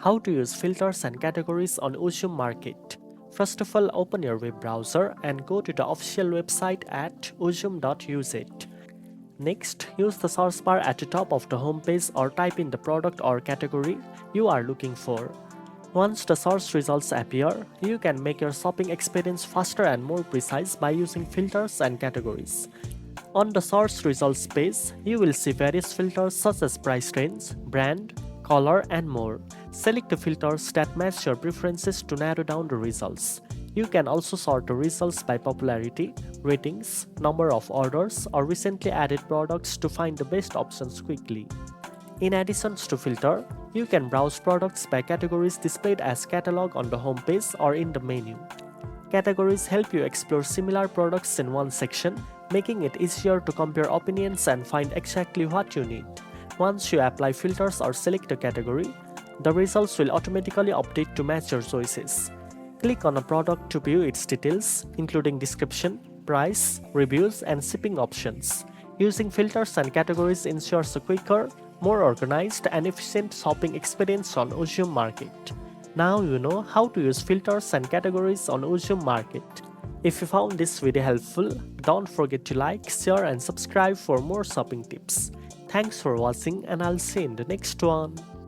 How to use filters and categories on Uzum Market. First of all, open your web browser and go to the official website at uzum.uz. Next, use the search bar at the top of the homepage or type in the product or category you are looking for. Once the search results appear, you can make your shopping experience faster and more precise by using filters and categories. On the search results page, you will see various filters such as price range, brand, color, and more. Select the filters that match your preferences to narrow down the results. You can also sort the results by popularity, ratings, number of orders, or recently added products to find the best options quickly. In addition to filter, you can browse products by categories displayed as catalog on the home page or in the menu. Categories help you explore similar products in one section, making it easier to compare opinions and find exactly what you need. Once you apply filters or select a category, the results will automatically update to match your choices. Click on a product to view its details, including description, price, reviews, and shipping options. Using filters and categories ensures a quicker, more organized, and efficient shopping experience on Uzum Market. Now you know how to use filters and categories on Uzum Market. If you found this video helpful, don't forget to like, share, and subscribe for more shopping tips. Thanks for watching, and I'll see you in the next one.